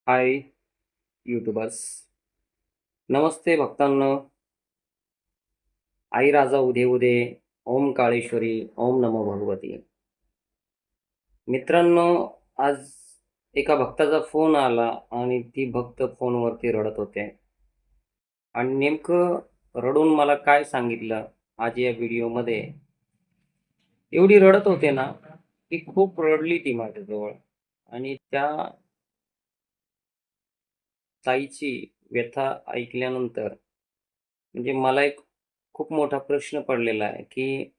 हाय YouTubers. नमस्ते भक्तांनो. आई राजा उदे उदे. ओम काळेश्वरी. ओम नमो भगवती. मित्रांनो, आज एका भक्ताचा फोन आला आणि ती भक्त फोनवरती रडत होते आणि नेमकं रडून मला काय सांगितलं आज या व्हिडिओमध्ये, एवढी रडत होते ना की खूप रडली ती माझ्याजवळ. आणि त्या ताईची व्यथा ऐकल्यानंतर म्हणजे मला एक खूप मोठा प्रश्न पडलेला आहे की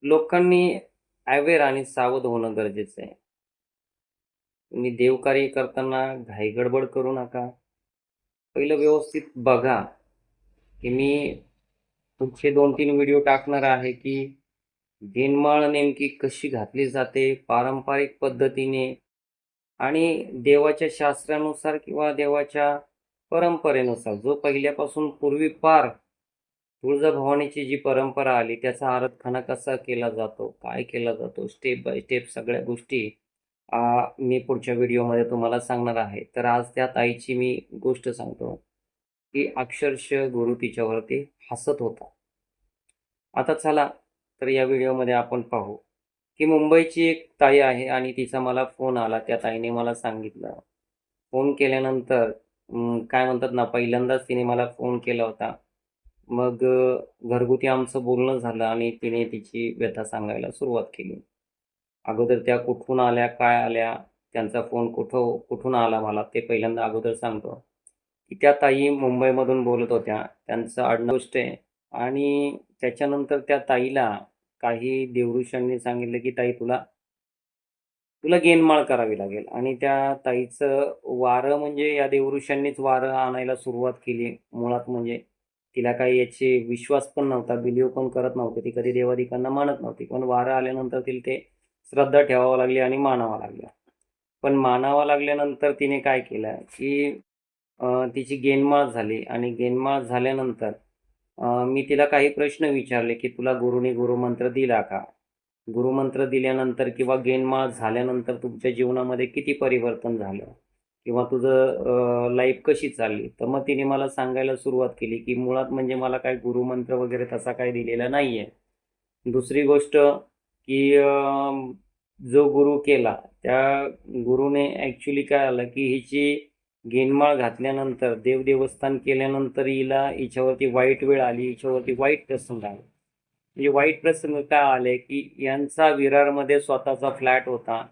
लोकांनी अवेअर आणि सावध होणं गरजेचं आहे. तुम्ही देवकार्य करताना घाईगडबड करू नका. पहिलं व्यवस्थित बघा की मी पुढचे 2-3 व्हिडिओ टाकणार आहे की दिनमाळ नेमकी कशी घातली जाते पारंपरिक पद्धतीने आणि देवाच्या शास्त्रानुसार किंवा देवाच्या परंपरेनुसार, जो पहिल्यापासून पूर्वीपार तुळजाभवानीची जी परंपरा आली त्याचा आराधना कसा केला जातो, काय केला जातो, स्टेप बाय स्टेप सगळ्या गोष्टी मी पुढच्या व्हिडिओमध्ये तुम्हाला सांगणार आहे. तर आज त्या ताईची मी गोष्ट सांगतो की अक्षरशः गुरु तिच्यावरती हसत होता. आता चला तर या व्हिडिओमध्ये आपण पाहू की मुंबईची एक ताई आहे आणि तिचा मला फोन आला. त्या ताईने मला सांगितलं. फोन केल्यानंतर काय म्हणतात ना, पहिल्यांदाच तिने मला फोन केला होता. मग घरगुती आमचं बोलणं झालं आणि तिने तिची व्यथा सांगायला सुरुवात केली. अगोदर त्या कुठून आल्या, काय आल्या, त्यांचा फोन कुठून आला मला ते पहिल्यांदा अगोदर सांगतो, की त्या ताई मुंबईमधून बोलत होत्या. त्यांचं आडनाव गोष्ट आहे. आणि त्याच्यानंतर त्या ताईला काही देवऋषांनी सांगितलं, की ताई तुला तुला गेनमाळ करावी लागेल. आणि त्या ताईचं वारं म्हणजे या देवऋषांनीच वारं आणायला सुरुवात केली. मुळात म्हणजे तिला काही याची विश्वास पण नव्हता, बिलीव्ह पण करत नव्हती. ती कधी देवादिकांना मानत नव्हती. पण वारं आल्यानंतर तिला ते श्रद्धा ठेवावं लागली आणि मानावं लागलं. पण मानावं लागल्यानंतर तिने काय केलं, की तिची गेनमाळ झाली आणि गेनमाळ झाल्यानंतर मी तिला काही प्रश्न विचारले, की तुला गुरुने गुरुमंत्र दिला का? गुरुमंत्र दिल्यानंतर किंवा गेनमाळ झाल्यानंतर तुमच्या जीवनामध्ये किती परिवर्तन झालं? किंवा तुझं लाईफ कशी चालली? तर मग तिने मला सांगायला सुरुवात केली, की मुळात म्हणजे मला काही गुरुमंत्र वगैरे तसा काही दिलेला नाही आहे. दुसरी गोष्ट, की जो गुरु केला, त्या गुरुने ॲक्चुअली काय झालं, की हिची गेनमाळ घातल्यानंतर, देवदेवस्थान केल्यानंतर हिच्यावरती वाईट वेळ आली, हिच्यावरती वाईट प्रसंग आले. म्हणजे वाईट प्रसंग काय आले, की यांचा विरारमध्ये स्वतःचा फ्लॅट होता.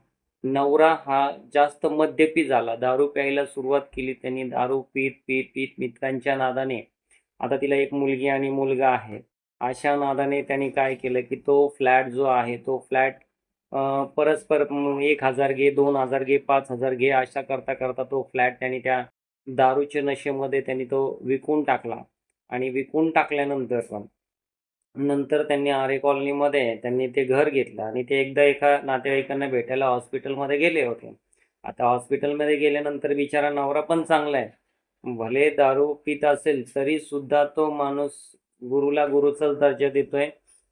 नवरा हा जास्त मद्यपी झाला. दारू प्यायला सुरुवात केली त्यांनी. दारू पीत, पीत, पीत मित्रांच्या नादाने, आता तिला एक मुलगी आणि मुलगा आहे. अशा नादाने त्यांनी काय केलं, की तो फ्लॅट जो आहे, तो फ्लॅट परस्पर 1,000 घे, 2,000 घे, 5,000 घे, अशा करता करता तो फ्लॅट त्यांनी त्या दारूच्या नशेमध्ये त्यांनी तो विकून टाकला. आणि विकून टाकल्यानंतर पण नंतर त्यांनी आरे कॉलनीमध्ये त्यांनी ते घर घेतलं आणि ते एकदा एका नातेवाईकांना भेटायला हॉस्पिटलमध्ये गेले होते. आता हॉस्पिटलमध्ये गेल्यानंतर बिचारा नवरा पण चांगला आहे. भले दारू पीत असेल तरी सुद्धा तो माणूस गुरुला गुरुचाच दर्जा देतोय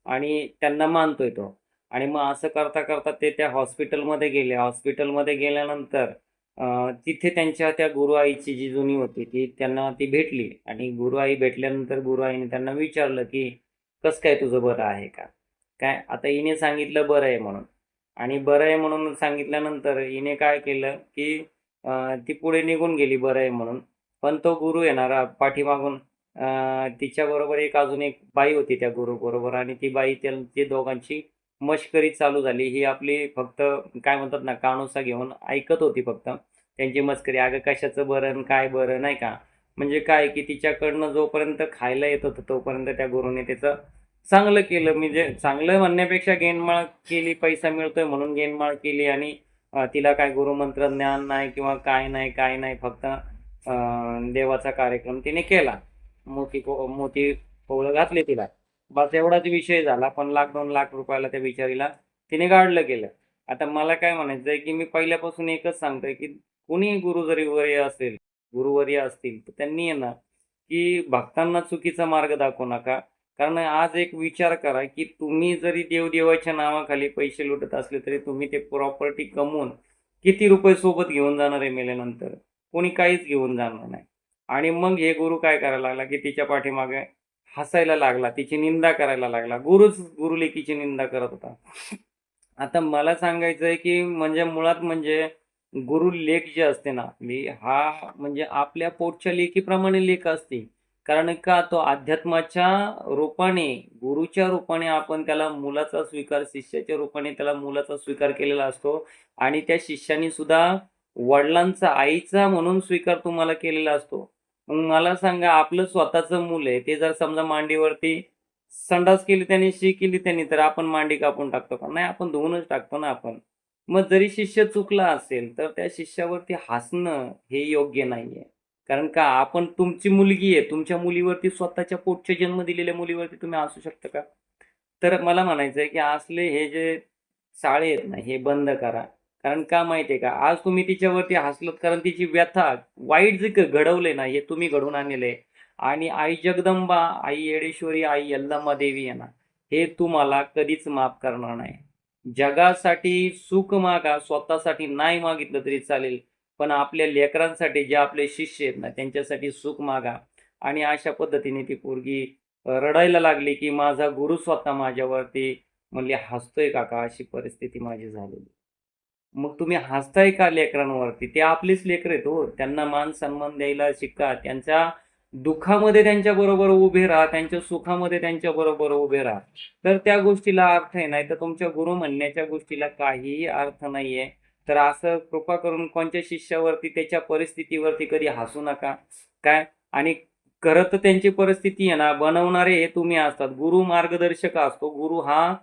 आणि त्यांना मानतोय तो. आणि मग असं करता करता ते त्या हॉस्पिटलमध्ये गेले. हॉस्पिटलमध्ये गेल्यानंतर तिथे त्यांच्या त्या गुरुआईची जी जुनी होती त्यांना ती भेटली. आणि गुरुआई भेटल्यानंतर गुरुआईने त्यांना विचारलं, की कसं काय तुझं बरं आहे का? काय आता हिने सांगितलं बरं आहे म्हणून. आणि बरं आहे म्हणून सांगितल्यानंतर हिने काय केलं, की ती पुढे निघून गेली बरं आहे म्हणून. पण तो गुरु येणारा पाठीमागून तिच्याबरोबर अजून एक बाई होती त्या गुरुबरोबर आणि ती बाई ते दोघांची मश्करी चालू झाली. ही आपली फक्त काय म्हणतात ना, कानोसा घेऊन ऐकत होती फक्त त्यांची मस्करी. अगं कशाचं बरं आणि काय बरं, नाही का? म्हणजे काय, की तिच्याकडनं जोपर्यंत खायला येत होतं तोपर्यंत त्या गुरुने त्याचं चांगलं केलं. म्हणजे चांगलं म्हणण्यापेक्षा गेनमाळ केली, पैसा मिळतोय म्हणून गेनमाळ केली. आणि तिला काय गुरुमंत्र ज्ञान नाही किंवा काय नाही, काय नाही. फक्त देवाचा कार्यक्रम तिने केला. मोठी पोवळं घातली तिला. बस एवढाच विषय झाला. पण 1,00,000-2,00,000 रुपयाला त्या बिचारीला तिने गाडलं गेलं. आता मला काय म्हणायचं आहे, की मी पहिल्यापासून एकच सांगतोय, की कुणीही गुरु जरी वर्य असेल, गुरुवर्य असतील, तर त्यांनी आहे ना, की भक्तांना चुकीचा मार्ग दाखवू नका. कारण आज एक विचार करा, की तुम्ही जरी देवदेवाच्या नावाखाली पैसे लुटत असले तरी तुम्ही ते प्रॉपर्टी कमवून किती रुपये सोबत घेऊन जाणार आहे मेल्यानंतर? कोणी काहीच घेऊन जाणार नाही. आणि मग हे गुरु काय करायला लागला की तिच्या पाठीमागे हसायला लागला, तिची निंदा करायला लागला. गुरुच गुरुलेकीची निंदा करत होता. आता मला सांगायचं आहे की म्हणजे मुळात म्हणजे गुरु लेक जी असते ना आपली, हा म्हणजे आपल्या पोटच्या लेकीप्रमाणे लेक असते. कारण का तो अध्यात्माच्या रूपाने, गुरुच्या रूपाने आपण त्याला मुलाचा स्वीकार, शिष्याच्या रूपाने त्याला मुलाचा स्वीकार केलेला असतो. आणि त्या शिष्याने सुद्धा वडिलांचा, आईचा म्हणून स्वीकार तुम्हाला केलेला असतो. मग मला सांगा, आपलं स्वतःचं मूल आहे, ते जर समजा मांडीवरती संडास केली त्याने, शी केली त्याने, तर आपण मांडी कापून टाकतो का? नाही, आपण धुवूनच टाकतो ना आपण. मग जरी शिष्य चुकला असेल तर त्या शिष्यावरती हसणं हे योग्य नाहीये. कारण का, आपण, तुमची मुलगी आहे, तुमच्या मुलीवरती, स्वतःच्या पोटचे जन्म दिलेल्या मुलीवरती तुम्ही हसू शकता का? तर मला म्हणायचं आहे की असले हे जे चाळे आहेत ना, हे बंद करा. कारण का माहिती आहे का, आज तुम्ही तिच्यावरती हसलत कारण तिची व्यथा, वाईट जे घडवलंय ना, हे तुम्ही घडवून आणलेलं आहे. आणि आई जगदंबा, आई येडेश्वरी, आई यल्लम्मा देवी आहे ना, हे तुम्हाला कधीच माफ करणार नाही. जगासाठी सुख मागा, स्वतःसाठी नाही मागितलं तरी चालेल, पण आपल्या लेकरांसाठी, जे आपले शिष्य आहेत ना, त्यांच्यासाठी सुख मागा. आणि अशा पद्धतीने ती पोरगी रडायला लागली की माझा गुरु स्वतः माझ्यावरती म्हणले हसतोय काका, अशी परिस्थिती माझी झालेली. मग तुम्ही हसताय का लेकरांवरती? ते आपलेच लेकर आहेत हो. त्यांना मान सन्मान द्यायला शिका. त्यांच्या दुःखामध्ये त्यांच्या बरोबर उभे राहा, त्यांच्या सुखामध्ये त्यांच्या बरोबर उभे राहा. तर त्या गोष्टीला अर्थ आहे. नाही तर तुमच्या गुरु म्हणण्याच्या गोष्टीला काहीही अर्थ नाहीये. तर असं कृपा करून कोणत्या शिष्यावरती, त्याच्या परिस्थितीवरती कधी हसू नका. काय, आणि खरं तर त्यांची परिस्थिती आहे ना, बनवणारे हे तुम्ही असतात. गुरु मार्गदर्शक असतो. गुरु हा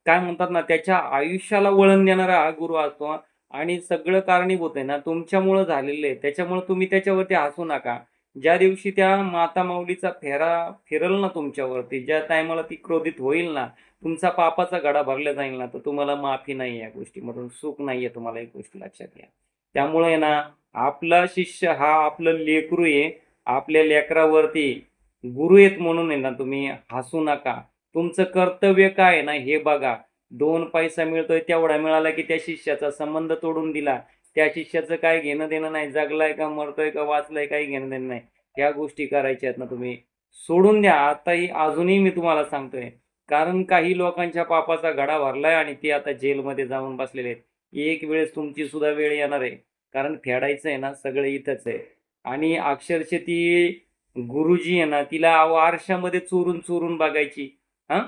काय म्हणतात ना, त्याच्या आयुष्याला वळण देणारा हा गुरु असतो. आणि सगळं कारणीभूत आहे ना तुमच्यामुळं झालेलं आहे. त्याच्यामुळे तुम्ही त्याच्यावरती हसू नका. ज्या दिवशी त्या माता माऊलीचा फेरा फिरल ना तुमच्यावरती, ज्या टायमाला ती क्रोधित होईल ना, तुमचा पापाचा घडा भरला जाईल ना, तर तुम्हाला माफी नाही, या गोष्टीमधून सुख नाहीये तुम्हाला, एक गोष्ट लक्षात घ्या. त्यामुळे आहे ना, आपला शिष्य हा आपलं लेकरू आहे. आपल्या लेकरावरती गुरु आहेत म्हणून आहे ना तुम्ही हसू नका. तुमचं कर्तव्य काय आहे ना हे बघा. 2 पैसा मिळतोय तेवढा मिळाला की त्या शिष्याचा संबंध तोडून दिला. त्या शिष्याचं काय घेणं देणं नाही. जगलाय का मरतोय का वाचलाय काही घेणं देणं नाही. ह्या गोष्टी करायच्या आहेत ना तुम्ही सोडून द्या. आताही अजूनही मी तुम्हाला सांगतोय. कारण काही लोकांच्या पापाचा घडा भरलाय आणि ते आता जेलमध्ये जाऊन बसलेले आहेत. एक वेळेस तुमची सुद्धा वेळ येणार आहे. कारण फेडायचं आहे ना सगळं इथंच आहे. आणि अक्षरशः ती गुरुजी आहे ना, तिला आरशामध्ये चोरून चोरून बघायची. हा,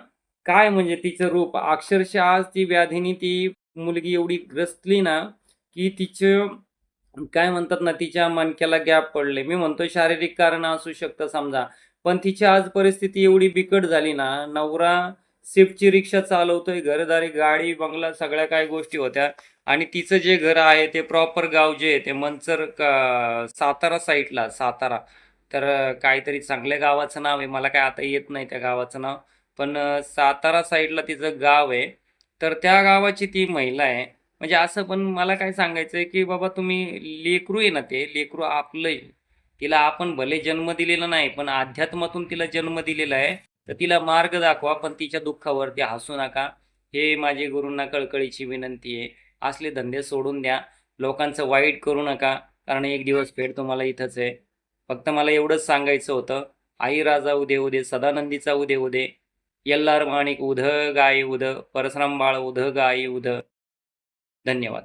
काय म्हणजे तिचं रूप, अक्षरशः आज ती व्याधीने ती मुलगी एवढी ग्रसली ना की तिचं काय म्हणतात ना, तिच्या मणक्याला गॅप पडले. मी म्हणतो शारीरिक कारण असू शकतं समजा, पण तिची आज परिस्थिती एवढी बिकट झाली ना, नवरा स्विफ्टची रिक्षा चालवतोय, घरदारी, गाडी, बंगला, सगळ्या काही गोष्टी होत्या. आणि तिचं जे घर आहे ते प्रॉपर गाव जे आहे ते मंचर सातारा साईडला, सातारा. तर काहीतरी चांगल्या गावाचं नाव आहे, मला काय आता येत नाही त्या गावाचं नाव. पण सातारा साईडला तिचं गाव आहे. तर त्या गावाची ती महिला आहे. म्हणजे असं, पण मला काय सांगायचं आहे की बाबा तुम्ही, लेकरू आहे ना, ते लेकरू आपलं आहे. तिला आपण भले जन्म दिलेला नाही, पण अध्यात्मातून तिला जन्म दिलेला आहे. तर तिला मार्ग दाखवा, पण तिच्या दुःखावरती हसू नका. हे माझी गुरूंना कळकळीची विनंती आहे. असले धंदे सोडून द्या. लोकांचं वाईट करू नका, कारण एक दिवस फेड तुम्हाला इथंच आहे. फक्त मला एवढंच सांगायचं होतं. आई राजा उदे उदे, सदानंदीचा उदे उदे, यल्लार माणिक उध गाय उध, परशुराम बाळ उध गाय उध. धन्यवाद.